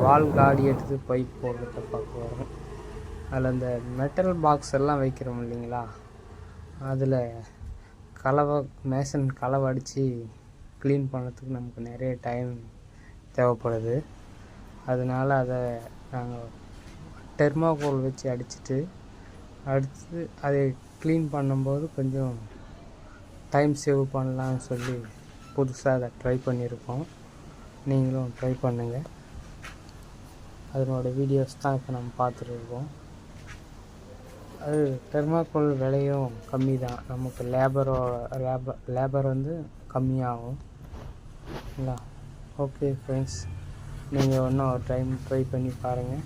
வால் காடி எடுத்து பைப் போடுறத பார்க்க வரோம். அதில் இந்த மெட்டல் பாக்ஸ் எல்லாம் வைக்கிறோம் இல்லைங்களா, அதில் மேசன் கலவை அடித்து க்ளீன் பண்ணுறதுக்கு நமக்கு நிறைய டைம் தேவைப்படுது. அதனால் அதை நாங்கள் தெர்மாகோல் வச்சு அடித்து அதை க்ளீன் பண்ணும்போது கொஞ்சம் டைம் சேவ் பண்ணலான்னு சொல்லி புதுசாக அதை ட்ரை பண்ணியிருக்கோம். நீங்களும் ட்ரை பண்ணுங்கள். அதனோட வீடியோஸ் தான் இப்போ நம்ம பார்த்துட்ருக்கோம். அது தெர்மாக்கோல் விலையும் கம்மி தான், நமக்கு லேபர் வந்து கம்மியாகும் இல்லைங்களா. ஓகே ஃப்ரெண்ட்ஸ், நீங்கள் இன்னும் ஒரு டைம் ட்ரை பண்ணி பாருங்கள்.